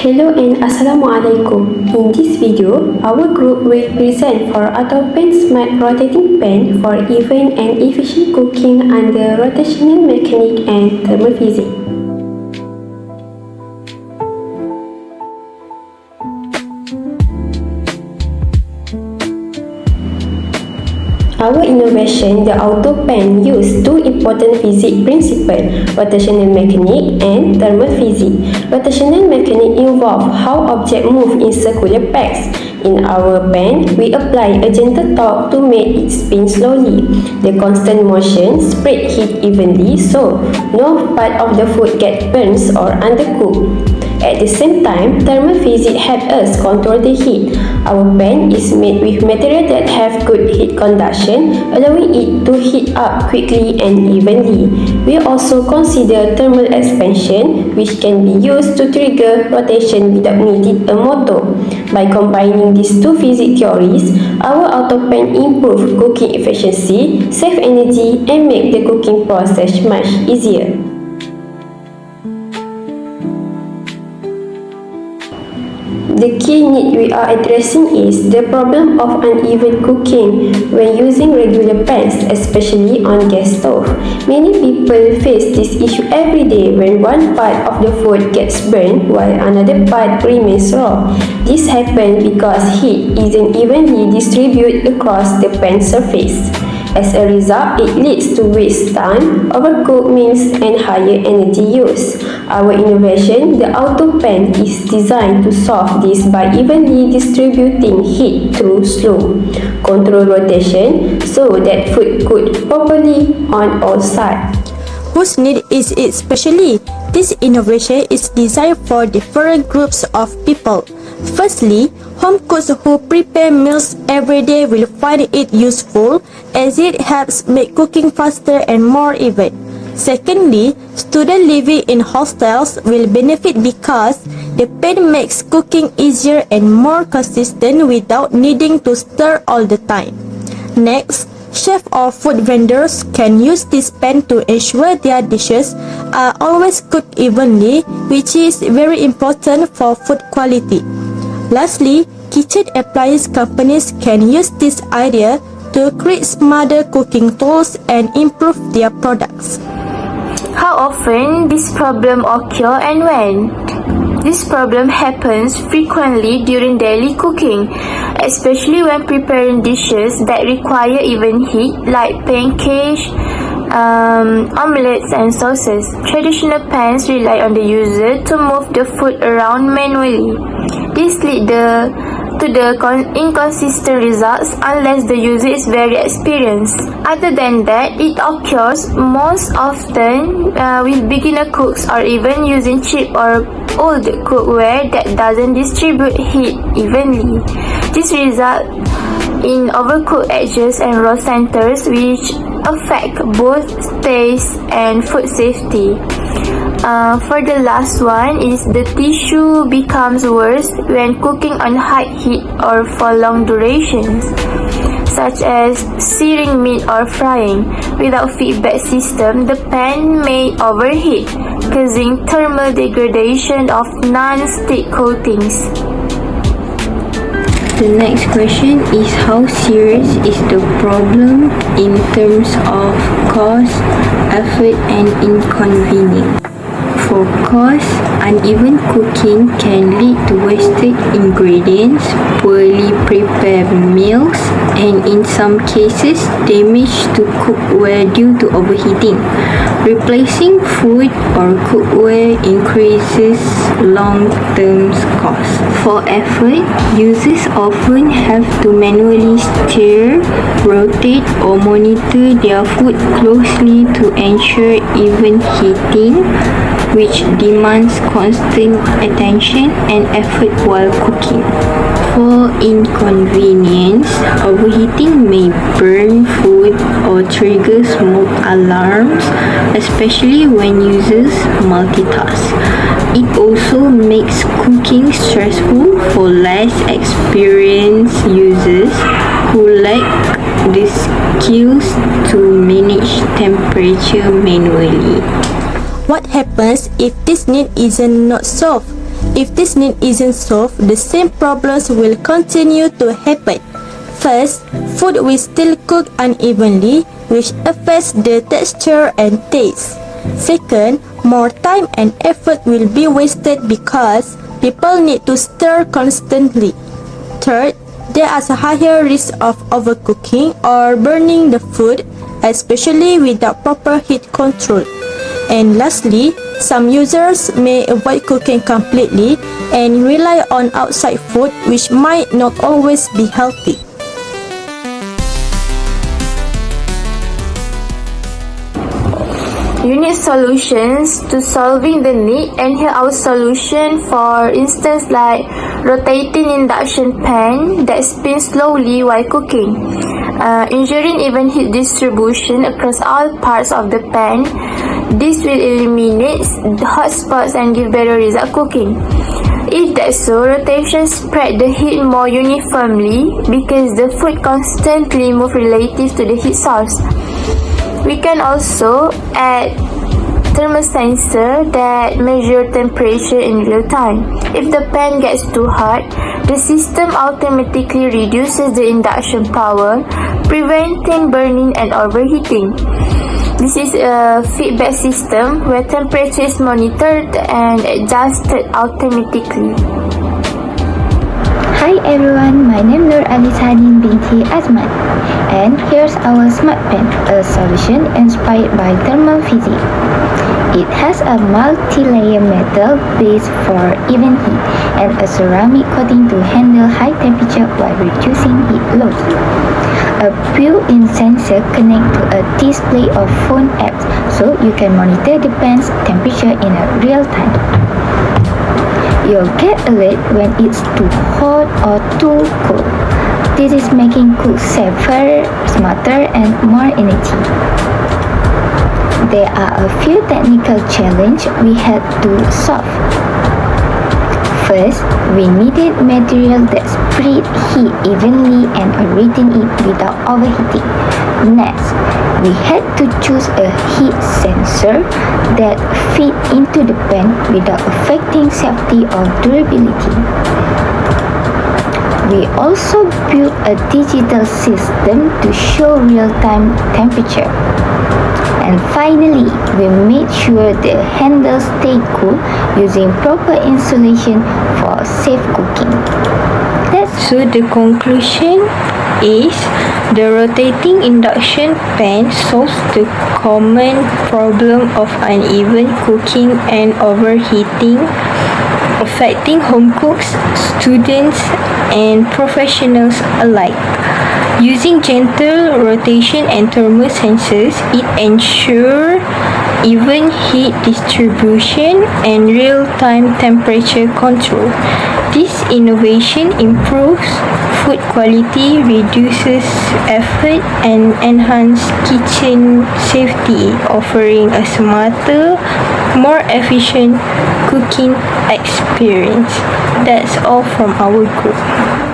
Hello and Assalamualaikum. In this video, our group will present for Autopan Smart Rotating Pan for even and efficient cooking under rotational mechanic and thermophysics. Our innovation, the Autopan, used two important physics principles, rotational mechanic and thermal physics. Rotational mechanic involves how objects move in circular paths. In our pan, we apply a gentle torque to make it spin slowly. The constant motion spreads heat evenly so no part of the food gets burnt or undercooked. At the same time, thermal physics help us control the heat. Our pan is made with material that have good heat conduction, allowing it to heat up quickly and evenly. We also consider thermal expansion, which can be used to trigger rotation without needing a motor. By combining these two physics theories, our Autopan improves cooking efficiency, save energy, and make the cooking process much easier. The key need we are addressing is the problem of uneven cooking when using regular pans, especially on gas stove. Many people face this issue every day when one part of the food gets burned while another part remains raw. This happens because heat isn't evenly distributed across the pan surface. As a result, it leads to waste time, overcooked meals, and higher energy use. Our innovation, the Autopan, is designed to solve this by evenly distributing heat through slow, controlled rotation so that food cooked properly on all sides. Whose need is it specially? This innovation is designed for different groups of people. Firstly, home cooks who prepare meals every day will find it useful as it helps make cooking faster and more even. Secondly, students living in hostels will benefit because the pan makes cooking easier and more consistent without needing to stir all the time. Next, chefs or food vendors can use this pan to ensure their dishes are always cooked evenly, which is very important for food quality. Lastly, kitchen appliance companies can use this idea to create smarter cooking tools and improve their products. How often this problem occurs and when? This problem happens frequently during daily cooking, especially when preparing dishes that require even heat like pancakes, omelets and sauces. Traditional pans rely on the user to move the food around manually. This leads to the inconsistent results unless the user is very experienced. Other than that, it occurs most often with beginner cooks or even using cheap or old cookware that doesn't distribute heat evenly. This results in overcooked edges and raw centers, which affect both taste and food safety. For the last one is the tissue becomes worse when cooking on high heat or for long durations, such as searing meat or frying. Without feedback system, the pan may overheat, causing thermal degradation of non-stick coatings. The next question is how serious is the problem in terms of cost, effort and inconvenience? For cost, uneven cooking can lead to wasted ingredients, poorly prepared meals, and in some cases, damage to cookware due to overheating. Replacing food or cookware increases long-term costs. For effort, users often have to manually stir, rotate, or monitor their food closely to ensure even heating, which demands constant attention and effort while cooking. For inconvenience, overheating may burn food or trigger smoke alarms, especially when users multitask. It also makes cooking stressful for less experienced users who lack the skills to manage temperature manually. What happens if this need isn't not solved? If this need isn't solved, the same problems will continue to happen. First, food will still cook unevenly, which affects the texture and taste. Second, more time and effort will be wasted because people need to stir constantly. Third, there is a higher risk of overcooking or burning the food, especially without proper heat control. And lastly, some users may avoid cooking completely and rely on outside food, which might not always be healthy. You need solutions to solving the need, and here are solution. For instance, like rotating induction pan that spins slowly while cooking, ensuring even heat distribution across all parts of the pan. This will eliminate the hot spots and give better result cooking. If that's so, rotation spread the heat more uniformly because the food constantly moves relative to the heat source. We can also add thermosensor that measure temperature in real time. If the pan gets too hot, the system automatically reduces the induction power, preventing burning and overheating. This is a feedback system where temperature is monitored and adjusted automatically. Hi everyone, my name is Nur Alisadin binti Azman, and here's our smart pan, a solution inspired by thermal physics. It has a multi-layer metal base for even heat and a ceramic coating to handle high temperature while reducing heat loss. A built-in sensor connects to a display of phone apps so you can monitor the pan's temperature in real time. You'll get alert when it's too hot or too cold. This is making cook safer, smarter, and more energy. There are a few technical challenges we had to solve. First, we needed material that spread heat evenly and retain it without overheating. Next, we had to choose a heat sensor that fit into the pan without affecting safety or durability. We also built a digital system to show real-time temperature. And finally, we made sure the handles stay cool using proper insulation for safe cooking. So the conclusion is the rotating induction pan solves the common problem of uneven cooking and overheating, affecting home cooks, students, and professionals alike. Using gentle rotation and thermal sensors, it ensures even heat distribution and real-time temperature control. This innovation improves food quality, reduces effort, and enhances kitchen safety, offering a smarter, more efficient cooking experience. That's all from our group.